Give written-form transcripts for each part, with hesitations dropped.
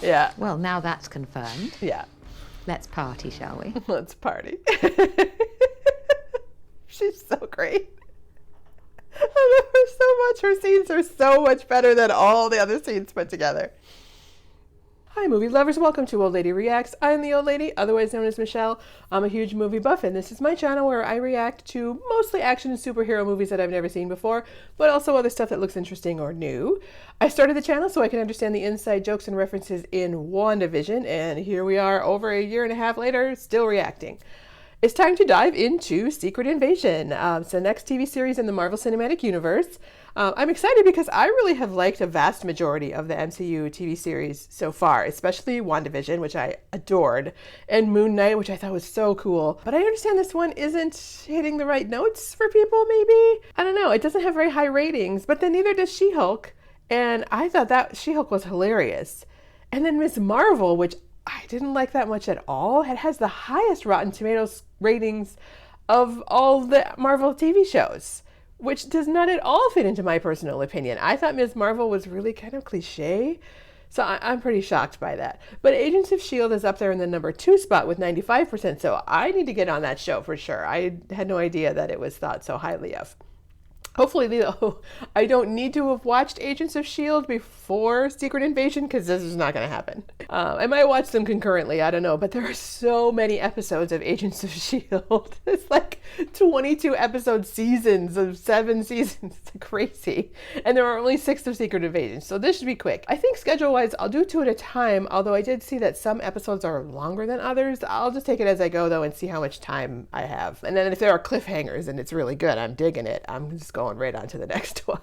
Yeah. Well, now that's confirmed. Yeah. Let's party, shall we? Let's party. She's so great. I love her so much. Her scenes are so much better than all the other scenes put together. Hi movie lovers, welcome to Old Lady Reacts. I'm the old lady, otherwise known as Michelle. I'm a huge movie buff and this is my channel where I react to mostly action and superhero movies that I've never seen before, but also other stuff that looks interesting or new. I started the channel so I can understand the inside jokes and references in WandaVision, and here we are over a year and a half later, still reacting. It's time to dive into Secret Invasion. It's the next TV series in the Marvel Cinematic Universe. I'm excited because I really have liked a vast majority of the MCU TV series so far, especially WandaVision, which I adored, and Moon Knight, which I thought was so cool. But I understand this one isn't hitting the right notes for people, maybe? I don't know. It doesn't have very high ratings, but then neither does She-Hulk. And I thought that She-Hulk was hilarious. And then Ms. Marvel, which I didn't like that much at all. It has the highest Rotten Tomatoes ratings of all the Marvel TV shows, which does not at all fit into my personal opinion. I thought Ms. Marvel was really kind of cliche, so I'm pretty shocked by that. But Agents of S.H.I.E.L.D. is up there in the number 2 spot with 95%, so I need to get on that show for sure. I had no idea that it was thought so highly of. Hopefully, though, I don't need to have watched Agents of S.H.I.E.L.D. before Secret Invasion, because this is not going to happen. I might watch them concurrently, I don't know, but there are so many episodes of Agents of S.H.I.E.L.D. It's like 22 episode seasons of 7 seasons. It's crazy. And there are only 6 of Secret Invasion, so this should be quick. I think schedule-wise, I'll do 2 at a time, although I did see that some episodes are longer than others. I'll just take it as I go, though, and see how much time I have. And then if there are cliffhangers and it's really good, I'm digging it, I'm just going right on to the next one.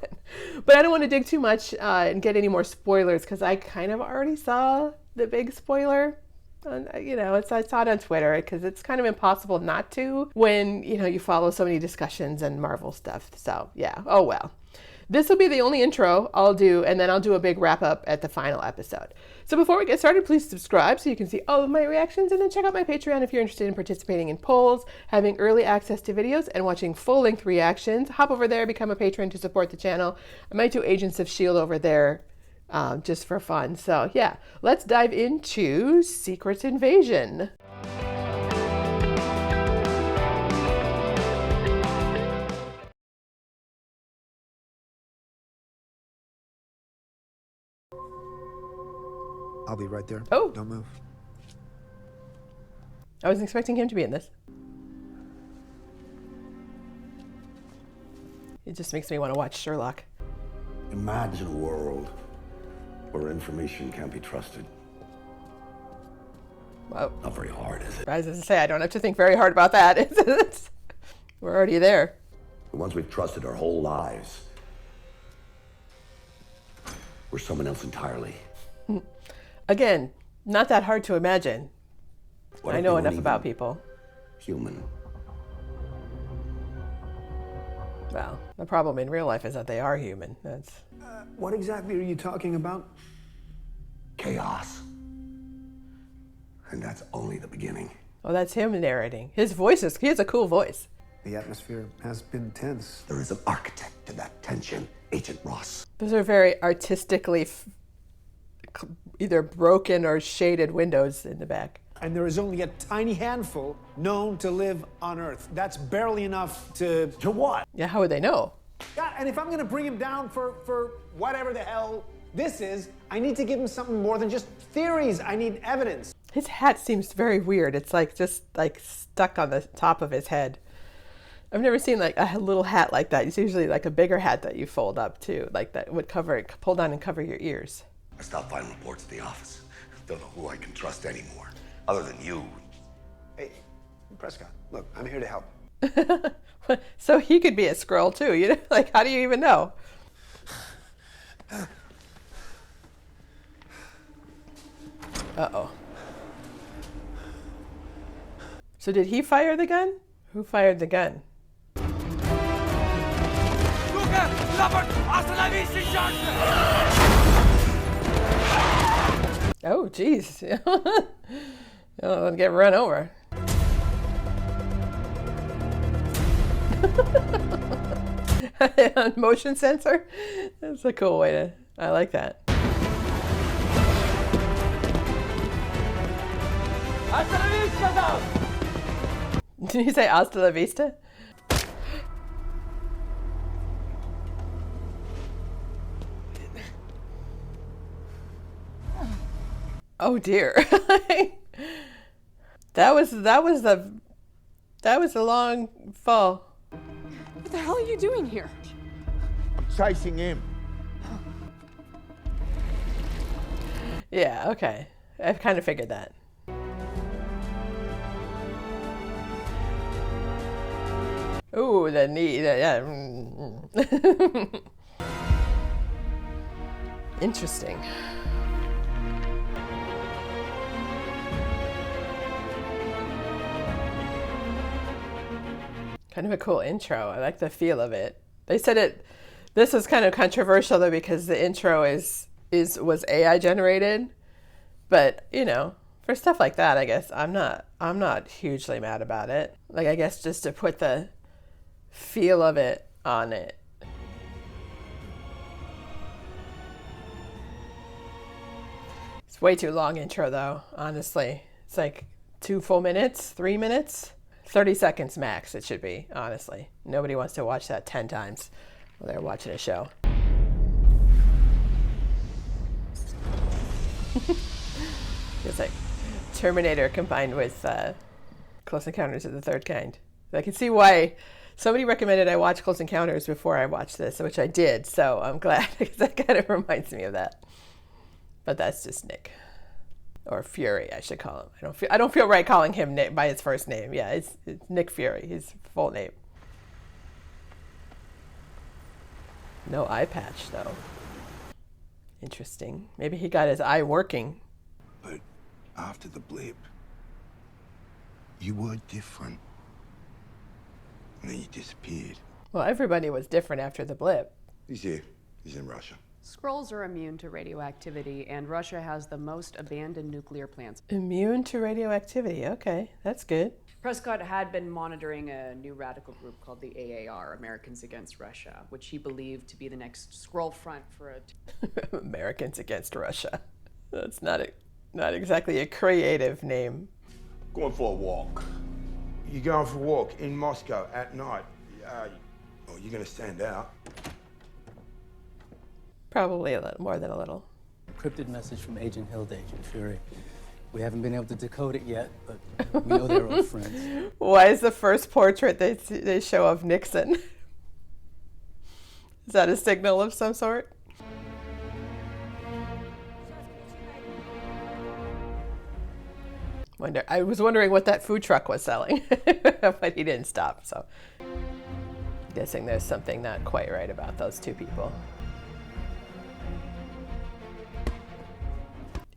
But I don't want to dig too much and get any more spoilers because I kind of already saw the big spoiler. You know, I saw it on Twitter because it's kind of impossible not to when, you know, you follow so many discussions and Marvel stuff. So yeah, oh well. This will be the only intro I'll do, and then I'll do a big wrap up at the final episode. So before we get started, please subscribe so you can see all of my reactions, and then check out my Patreon if you're interested in participating in polls, having early access to videos, and watching full-length reactions. Hop over there, become a patron to support the channel. I might do Agents of S.H.I.E.L.D. over there just for fun. So yeah, let's dive into Secret Invasion. I'll be right there. Oh. Don't move. I wasn't expecting him to be in this. It just makes me want to watch Sherlock. Imagine a world where information can't be trusted. Well, Not very hard, is it? I was going to say, I don't have to think very hard about that. We're already there. The ones we've trusted our whole lives. We're someone else entirely. Again, not that hard to imagine. What I if know they weren't enough about even people. Human. Well, the problem in real life is that they are human. That's What exactly are you talking about? Chaos. And that's only the beginning. oh, that's him narrating. His voice he has a cool voice. The atmosphere has been tense. There is an architect to that tension, Agent Ross. Those are very artistically either broken or shaded windows in the back. And there is only a tiny handful known to live on Earth. That's barely enough to... To what? Yeah, how would they know? God, and if I'm gonna bring him down for whatever the hell this is, I need to give him something more than just theories. I need evidence. His hat seems very weird. It's like just like stuck on the top of his head. I've never seen like a little hat like that. It's usually like a bigger hat that you fold up too, like that would pull down and cover your ears. I stopped filing reports at the office. Don't know who I can trust anymore, other than you. Hey, Prescott, look, I'm here to help. So he could be a Skrull too, you know? Like, how do you even know? Uh-oh. So did he fire the gun? Who fired the gun? Oh, geez. I'll get run over. Motion sensor? That's a cool way to, I like that. Did you say hasta la vista? Oh dear. That was a long fall. What the hell are you doing here? I'm chasing him. Yeah, okay. I've kind of figured that. Ooh, the knee. Yeah. Interesting. Kind of a cool intro. I like the feel of it. They said this is kind of controversial though because the intro was AI generated, but you know, for stuff like that, I guess I'm not hugely mad about it. Like I guess just to put the feel of it on it. It's way too long intro though, honestly. It's like 2 full minutes, 3 minutes. 30 seconds max it should be, honestly. Nobody wants to watch that 10 times while they're watching a show. It's like Terminator combined with Close Encounters of the Third Kind. I can see why somebody recommended I watch Close Encounters before I watched this, which I did, so I'm glad because that kind of reminds me of that. But that's just Nick. Or Fury, I should call him. I don't feel right calling him Nick by his first name. Yeah, it's Nick Fury, his full name. No eye patch, though. Interesting. Maybe he got his eye working. But after the blip, you were different. And then you disappeared. Well, everybody was different after the blip. He's here. He's in Russia. Skrulls are immune to radioactivity, and Russia has the most abandoned nuclear plants. Immune to radioactivity. Okay, that's good. Prescott had been monitoring a new radical group called the AAR, Americans Against Russia, which he believed to be the next Skrull front for a... Americans Against Russia. That's not exactly a creative name. Going for a walk. You're going for a walk in Moscow at night. Oh, you're gonna stand out. Probably a little more than a little. Encrypted message from Agent Hild, Agent Fury. We haven't been able to decode it yet, but we know they're old friends. Why is the first portrait they show of Nixon? Is that a signal of some sort? I was wondering what that food truck was selling, but he didn't stop, so. I'm guessing there's something not quite right about those two people.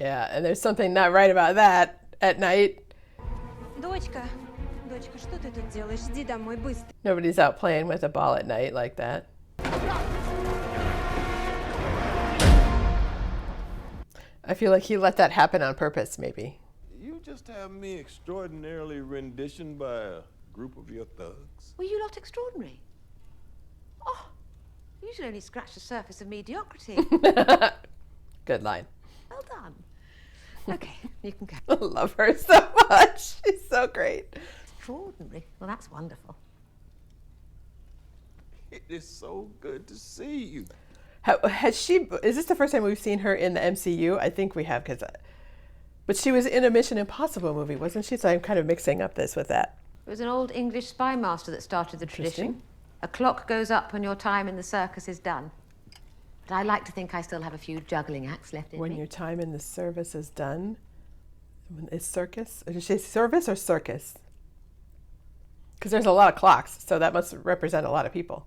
Yeah, and there's something not right about that at night. Дочка, что ты тут делаешь? Иди домой быстро. Nobody's out playing with a ball at night like that. I feel like he let that happen on purpose, maybe. You just have me extraordinarily renditioned by a group of your thugs. Were you not extraordinary? Oh, you should only scratch the surface of mediocrity. Good line. Well done. Okay, you can go. I love her so much. She's so great. Extraordinary. Well, that's wonderful. It is so good to see you. Is this the first time we've seen her in the MCU? I think we have, but she was in a Mission Impossible movie, wasn't she? So I'm kind of mixing up this with that. It was an old English spy master that started the tradition. A clock goes up when your time in the circus is done. But I like to think I still have a few juggling acts left in When me. your time in the service is done. Is circus? Did she say service or circus? Because there's a lot of clocks, so that must represent a lot of people.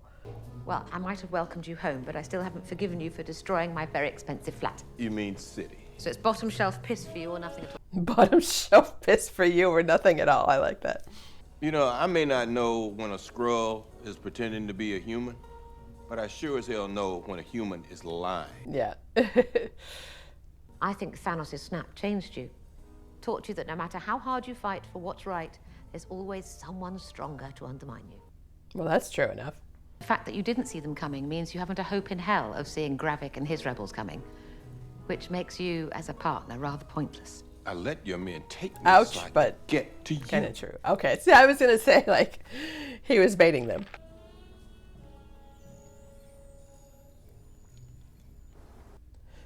Well, I might have welcomed you home, but I still haven't forgiven you for destroying my very expensive flat. You mean city? So it's bottom shelf piss for you or nothing at all. Bottom shelf piss for you or nothing at all. I like that. You know, I may not know when a Skrull is pretending to be a human, but I sure as hell know when a human is lying. Yeah. I think Thanos' snap changed you. Taught you that no matter how hard you fight for what's right, there's always someone stronger to undermine you. Well, that's true enough. The fact that you didn't see them coming means you haven't a hope in hell of seeing Gravik and his rebels coming, which makes you, as a partner, rather pointless. I let your men take me Ouch, so I but could get to you. kind of true. Okay, so I was going to say, like, he was baiting them.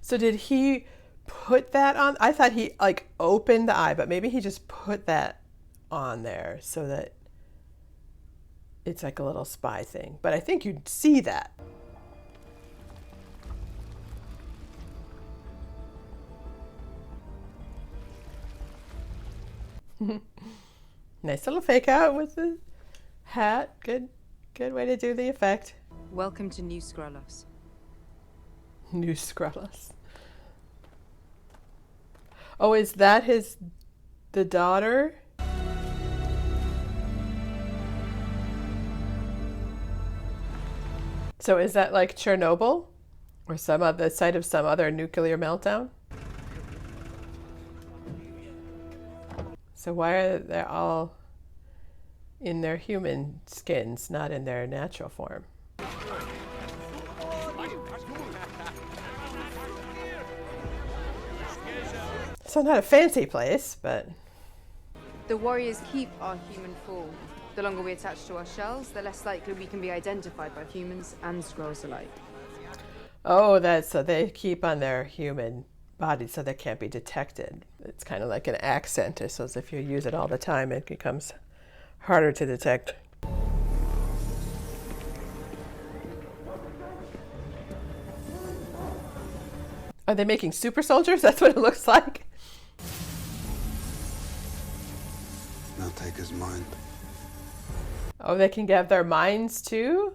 So did he put that on? I thought he, like, opened the eye, but maybe he just put that on there so that it's like a little spy thing. But I think you'd see that. Nice little fake out with the hat. Good way to do the effect. Welcome to New Skrullos. New Skrullos. Oh, is that the daughter? So is that like Chernobyl? Or the site of some other nuclear meltdown? So why are they all in their human skins, not in their natural form? So not a fancy place, but... The warriors keep our human form. The longer we attach to our shells, the less likely we can be identified by humans and Skrulls alike. Oh, so they keep on their human body so they can't be detected. It's kind of like an accent, so as if you use it all the time, it becomes harder to detect. Are they making super soldiers? That's what it looks like. I'll take his mind. Oh, they can have their minds too?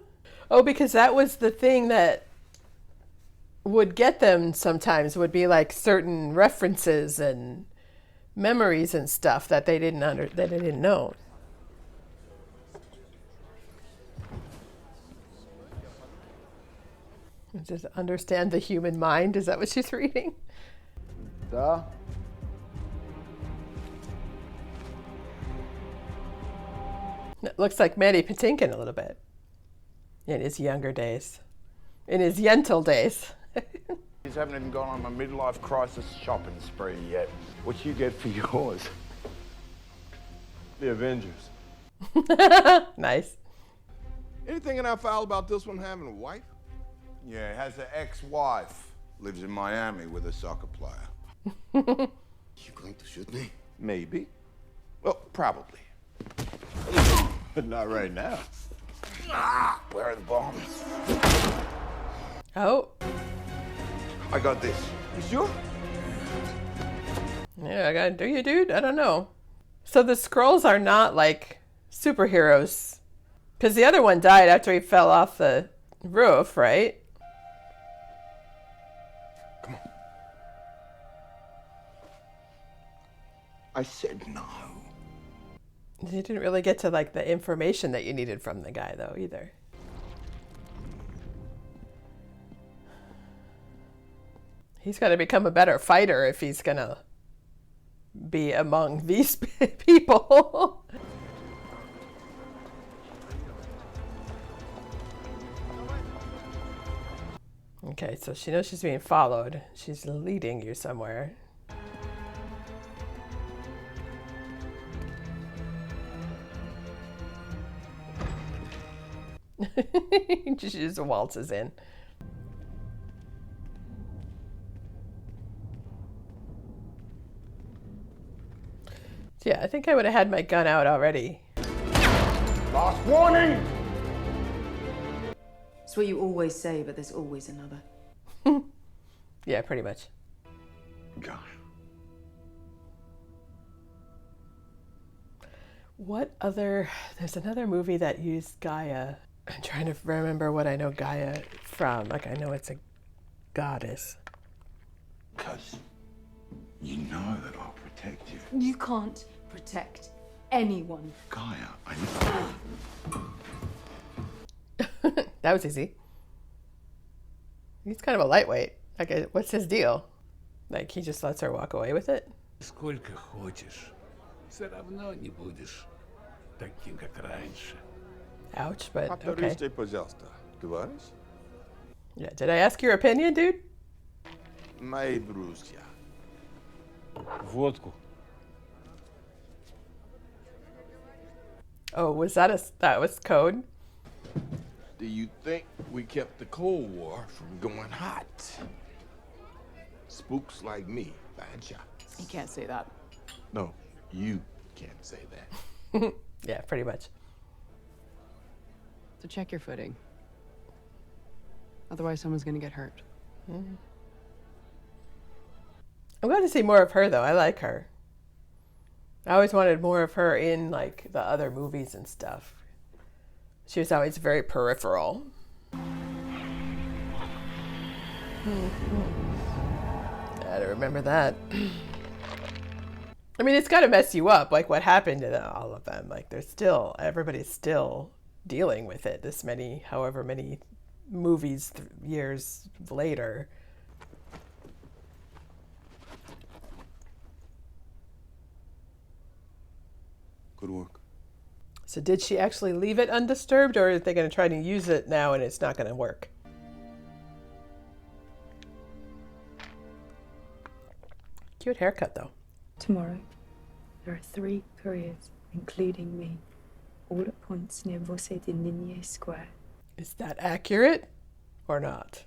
Oh, because that was the thing that would get them sometimes, would be like certain references and memories and stuff that they didn't know. Just understand the human mind. Is that what she's reading? Duh. It looks like Mandy Patinkin a little bit. In his younger days. In his Yentl days. He's haven't even gone on my midlife crisis shopping spree yet. What you get for yours? The Avengers. Nice. Anything in our file about this one having a wife? Yeah, has an ex-wife. Lives in Miami with a soccer player. You going to shoot me? Maybe. Well, probably. But not right now. Where are the bombs? Oh. I got this. You sure? Yeah, do you, dude? I don't know. So the Skrulls are not like superheroes. Because the other one died after he fell off the roof, right? Come on. I said no. You didn't really get to like the information that you needed from the guy though either. He's got to become a better fighter if he's gonna be among these people. Okay, so she knows she's being followed. She's leading you somewhere. She just waltzes in. Yeah, I think I would have had my gun out already. Last warning! It's what you always say, but there's always another. Yeah, pretty much. God. What other... There's another movie that used Gaia. I'm trying to remember what I know Gaia from. Like, I know it's a goddess. Because you know that I'll protect you. You can't protect anyone. Gaia, I know. That was easy. He's kind of a lightweight. Like, what's his deal? Like, he just lets her walk away with it? Сколько хочешь, все равно не будешь таким, как раньше. Ouch, but okay. Повторите, пожалуйста, говоришь? Yeah, did I ask your opinion, dude? Мои друзья, водку. Oh, that was code? Do you think we kept the Cold War from going hot? Spooks like me, bad shots. You can't say that. No, you can't say that. Yeah, pretty much. So check your footing. Otherwise, someone's gonna get hurt. I'm glad to see more of her, though. I like her. I always wanted more of her in, like, the other movies and stuff. She was always very peripheral. I don't remember that. I mean, it's got to mess you up, like what happened to all of them. Like, everybody's still dealing with it this many, however many movies, years later. Good work. So did she actually leave it undisturbed, or are they going to try to use it now and it's not going to work? Cute haircut, though. Tomorrow, there are 3 couriers, including me, all at points near Vosse de Ninier Square. Is that accurate or not?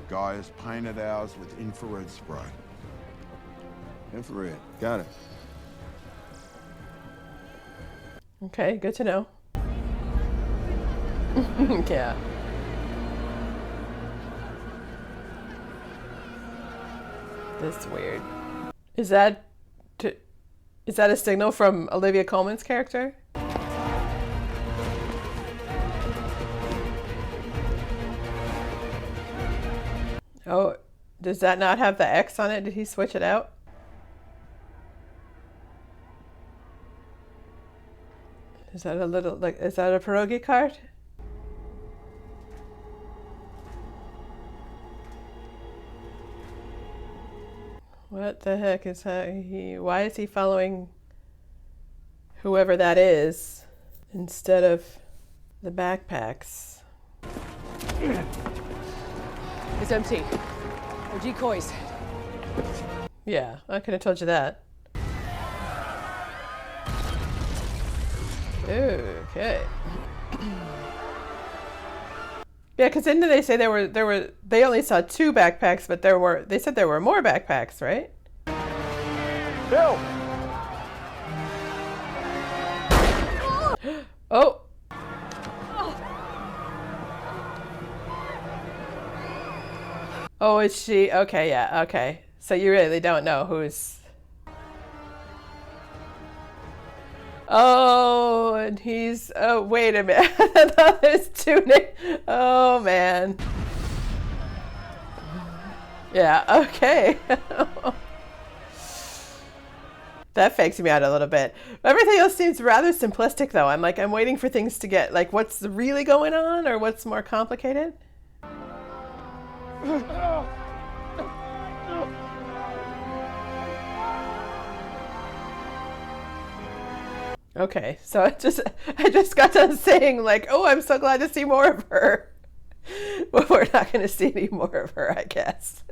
Guy has painted ours with infrared spray. Infrared. Got it. Okay, good to know. Yeah. This is weird. Is that a signal from Olivia Coleman's character? Oh, does that not have the X on it? Did he switch it out? Is that a little, like, is that a pierogi card? What the heck is that? Why is he following whoever that is instead of the backpacks? It's empty. No decoys. Yeah, I could have told you that. Okay. Yeah, because didn't they say they only saw 2 backpacks, but they said there were more backpacks, right? Bill! Oh. Oh, is she? Okay, yeah, okay. So you really don't know who's... Oh, and he's... Oh, wait a minute. I thought there's 2 names. Oh, man. Yeah, okay. That fakes me out a little bit. Everything else seems rather simplistic, though. I'm waiting for things to get... Like, what's really going on, or what's more complicated? Okay, so I just got done saying, like, oh, I'm so glad to see more of her. Well, we're not going to see any more of her, I guess.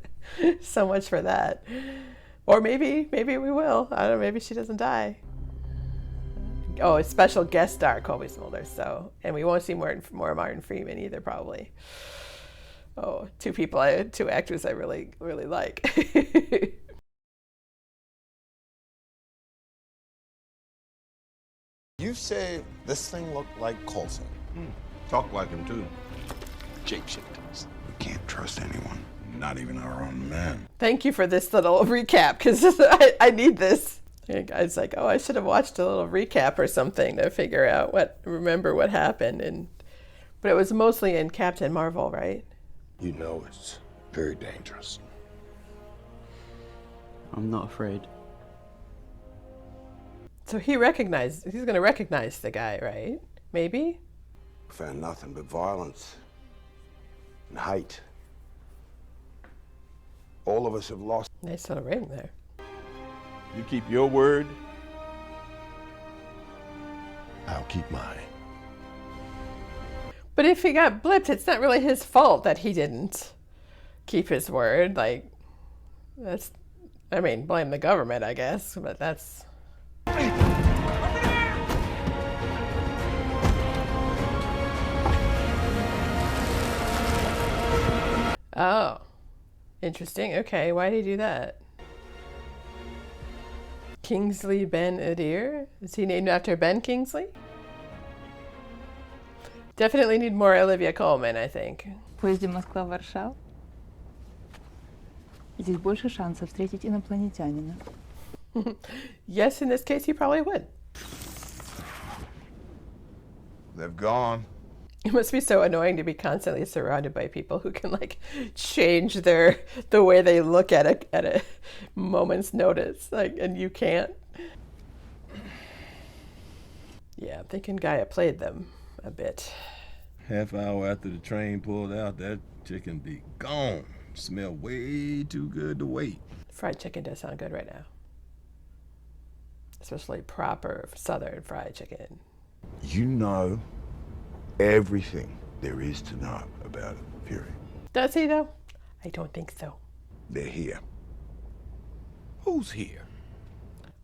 So much for that. Or maybe we will. I don't know, maybe she doesn't die. Oh, a special guest star, Cobie Smulders. So, and we won't see more Martin Freeman either, probably. Oh, 2 actors I really, really like. You say this thing looked like Coulson. Talk like him, too. Shapeshifters. We can't trust anyone, not even our own men. Thank you for this little recap, because I need this. It's like, oh, I should have watched a little recap or something to figure out remember what happened. But it was mostly in Captain Marvel, right? You know it's very dangerous. I'm not afraid. So he's going to recognize the guy, right? Maybe? Found nothing but violence and hate. All of us have lost. Nice little ring there. You keep your word. I'll keep mine. But if he got blipped, it's not really his fault that he didn't keep his word. Like, I mean, blame the government, I guess, but that's... Oh. Interesting. Okay, why did he do that? Kingsley Ben Adir? Is he named after Ben Kingsley? Definitely need more Olivia Coleman, I think. В поезде Москва-Варшава здесь больше шансов встретить инопланетянина. Yes, in this case, you probably would. They've gone. It must be so annoying to be constantly surrounded by people who can like change the way they look at a moment's notice, like, and you can't. Yeah, I'm thinking Gaia played them a bit. Half hour after the train pulled out, that chicken be gone. Smell way too good to wait. Fried chicken does sound good right now, especially proper Southern fried chicken. You know everything there is to know about it, Fury. Does he, though? I don't think so. They're here. Who's here?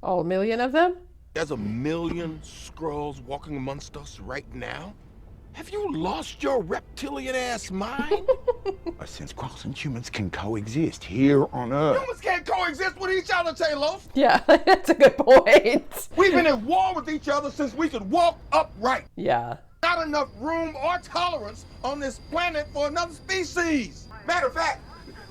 All 1,000,000 of them? There's 1,000,000 Skrulls walking amongst us right now? Have you lost your reptilian-ass mind? I sense Skrulls and humans can coexist here on Earth. Humans can't coexist with each other, Talos. Yeah, that's a good point. We've been at war with each other since we could walk upright. Yeah. Not enough room or tolerance on this planet for another species. Matter of fact,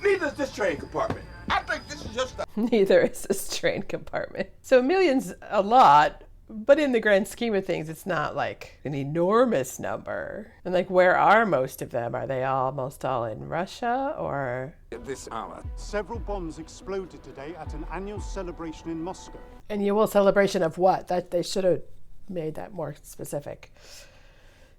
neither is this train compartment. I think this is just a... Neither is this train compartment. So 1,000,000's a lot, but in the grand scheme of things, it's not like an enormous number. And like, where are most of them? Are they almost all in Russia, or? At this hour, several bombs exploded today at an annual celebration in Moscow. Annual celebration of what? That they should have made that more specific.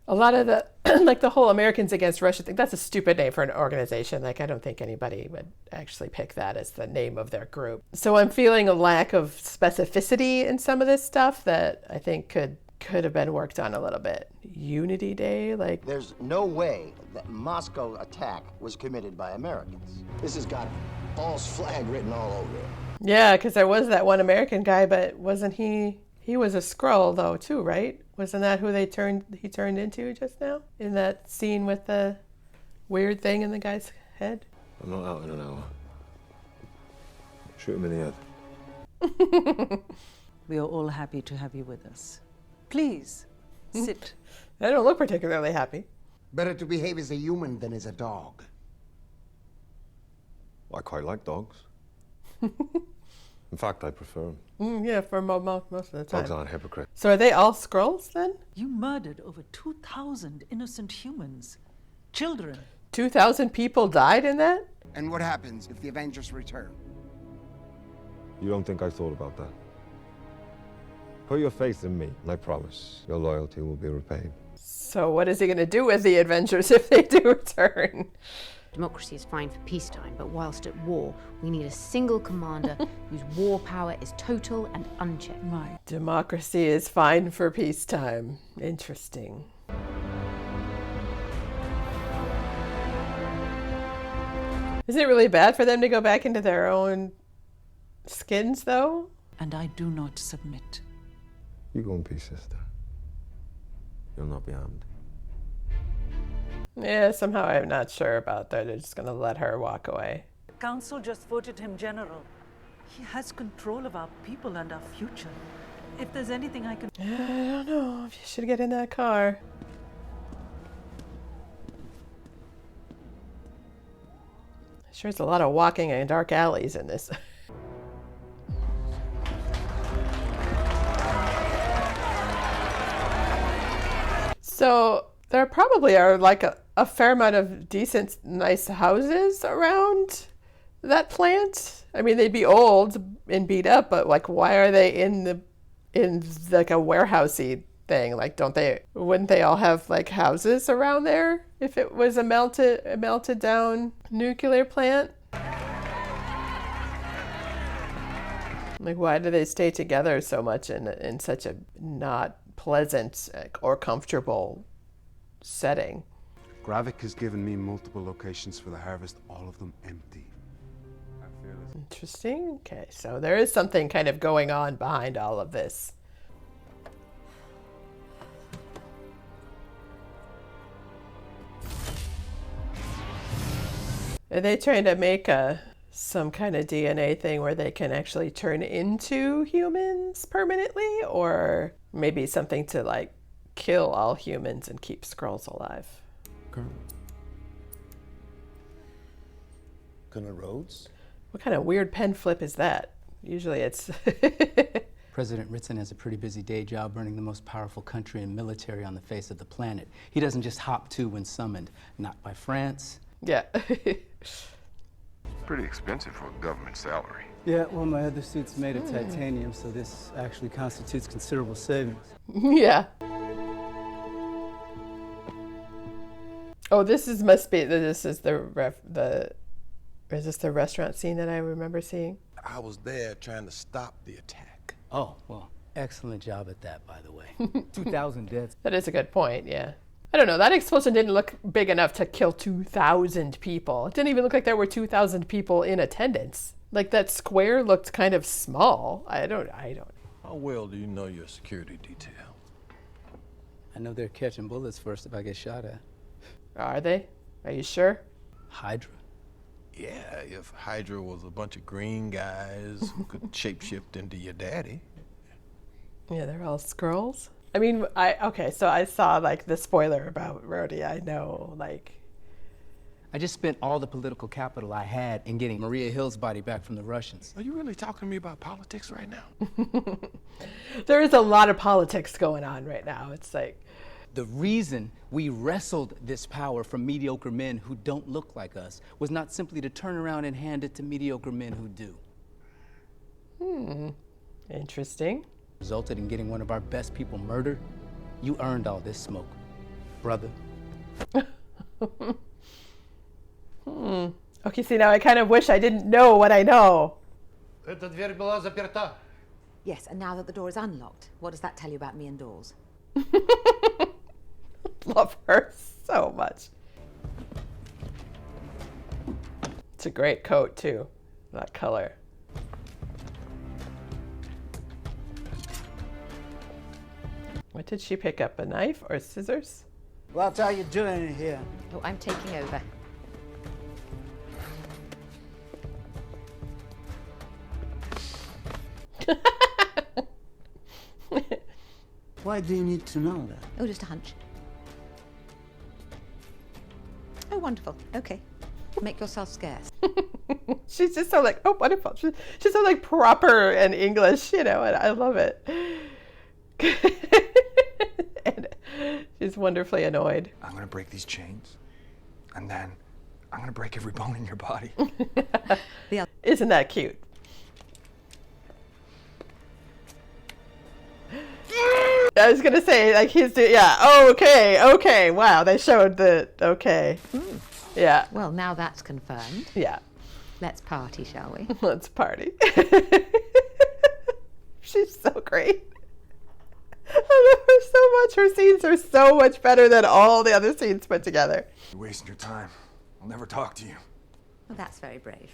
A lot of the, like the whole Americans Against Russia thing, that's a stupid name for an organization. Like, I don't think anybody would actually pick that as the name of their group. So I'm feeling a lack of specificity in some of this stuff that I think could have been worked on a little bit. Unity Day, like... There's no way that Moscow attack was committed by Americans. This has got false flag written all over it. Yeah, because there was that one American guy, but wasn't he... He was a Skrull, though, too, right? Wasn't that who he turned into just now? In that scene with the weird thing in the guy's head? I'm not out in an hour. Shoot him in the head. We are all happy to have you with us. Please, sit. They don't look particularly happy. Better to behave as a human than as a dog. I quite like dogs. In fact, I prefer them. Yeah, for most of the time. Dogs aren't hypocrites. So are they all Skrulls then? You murdered over 2,000 innocent humans. Children. 2,000 people died in that? And what happens if the Avengers return? You don't think I thought about that? Put your faith in me, and I promise your loyalty will be repaid. So what is he going to do with the Avengers if they do return? Democracy is fine for peacetime, but whilst at war, we need a single commander whose war power is total and unchecked. Right. Democracy is fine for peacetime. Interesting. Isn't it really bad for them to go back into their own skins, though? And I do not submit. You go in peace, sister. You'll not be harmed. Yeah, somehow I'm not sure about that. They're just going to let her walk away. The council just voted him general. He has control of our people and our future. If there's anything I can... I don't know if you should get in that car. Sure, there's a lot of walking in dark alleys in this. So there probably are like a fair amount of decent, nice houses around that plant. I mean, they'd be old and beat up, but like, why are they in like a warehousey thing? Like, wouldn't they all have like houses around there if it was a melted down nuclear plant? Like, why do they stay together so much in such a not pleasant or comfortable setting? Gravik has given me multiple locations for the harvest, all of them empty. I feel Interesting. Okay, so there is something kind of going on behind all of this. Are they trying to make some kind of DNA thing where they can actually turn into humans permanently? Or maybe something to like kill all humans and keep Skrulls alive? Colonel Rhodes? What kind of weird pen flip is that? Usually it's... President Ritson has a pretty busy day job running the most powerful country and military on the face of the planet. He doesn't just hop to when summoned. Not by France. Yeah. Pretty expensive for a government salary. Yeah, well, my other suit's made of titanium, so this actually constitutes considerable savings. Yeah. Oh, this is is this the restaurant scene that I remember seeing? I was there trying to stop the attack. Oh, well, excellent job at that, by the way. 2,000 deaths. That is a good point, yeah. I don't know, that explosion didn't look big enough to kill 2,000 people. It didn't even look like there were 2,000 people in attendance. Like, that square looked kind of small. I don't. How well do you know your security detail? I know they're catching bullets first if I get shot at. Are they? Are you sure? Hydra? Yeah, if Hydra was a bunch of green guys who could shapeshift into your daddy. Yeah, they're all Skrulls. I mean, so I saw, like, the spoiler about Rhodey. I know, like... I just spent all the political capital I had in getting Maria Hill's body back from the Russians. Are you really talking to me about politics right now? There is a lot of politics going on right now. It's like... The reason we wrestled this power from mediocre men who don't look like us was not simply to turn around and hand it to mediocre men who do. Interesting. Resulted in getting one of our best people murdered. You earned all this smoke, brother. Okay, see, now I kind of wish I didn't know what I know. Yes, and now that the door is unlocked, what does that tell you about me and doors? Love her so much. It's a great coat, too. That color. What did she pick up? A knife or scissors? What are you doing here? Oh, I'm taking over. Why do you need to know that? Oh, just a hunch. Oh, wonderful. Okay. Make yourself scarce. She's just so like, oh, wonderful. She's so like proper and English, you know, and I love it. And she's wonderfully annoyed. I'm gonna break these chains, and then I'm gonna break every bone in your body. Isn't that cute? I was gonna say, like, okay, wow, they showed the, okay. Yeah. Well, now that's confirmed. Yeah. Let's party, shall we? Let's party. She's so great. I love her so much. Her scenes are so much better than all the other scenes put together. You're wasting your time. I'll never talk to you. Well, that's very brave.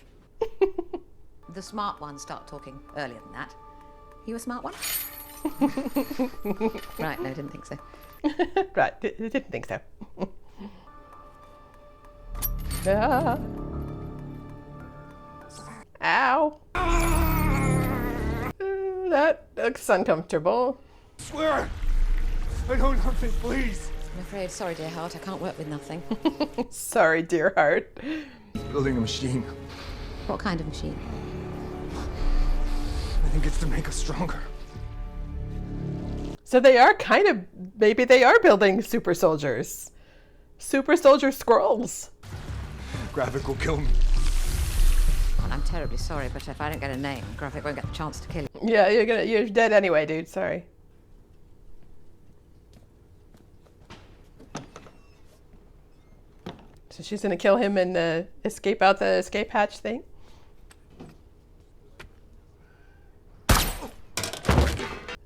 The smart ones start talking earlier than that. You a smart one? Right, no, didn't think so. Right, didn't think so. Ah. Ow. That looks uncomfortable. Swear! I know nothing, please. I'm afraid, sorry, dear heart, I can't work with nothing. Sorry, dear heart. Building a machine. What kind of machine? I think it's to make us stronger. So they are kind of, maybe they are building super soldiers. Super soldier Skrulls. Graphic will kill me. Well, I'm terribly sorry, but if I don't get a name, Graphic won't get the chance to kill you. Yeah, you're dead anyway, dude. Sorry. So she's gonna kill him and escape out the escape hatch thing.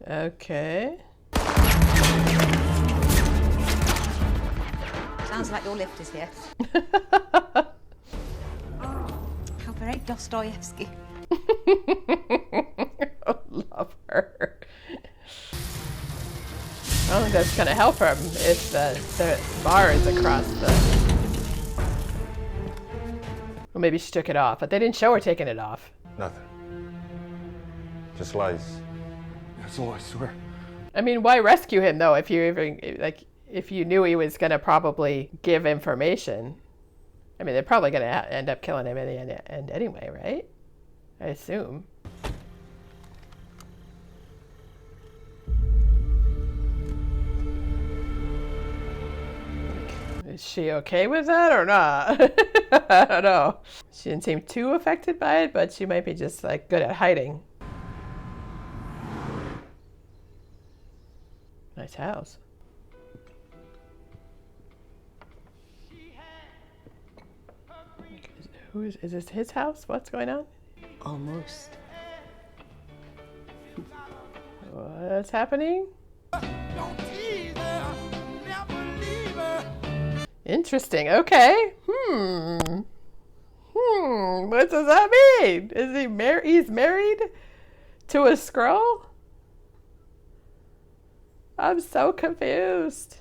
Okay. Sounds like your lift is here. How very Dostoevsky. I love her. I don't think that's going to help him if the bar is across the... Well, maybe she took it off, but they didn't show her taking it off. Nothing. Just lies. That's all, I swear. I mean, why rescue him, though, if you even, like, if you knew he was going to probably give information? I mean, they're probably going to end up killing him in the end anyway, right? I assume. Is she okay with that or not? I don't know. She didn't seem too affected by it, but she might be just like good at hiding. Nice house. Is this his house? What's going on? Almost. What's happening? Interesting. Okay. What does that mean? Is he married? He's married to a Skrull? I'm so confused.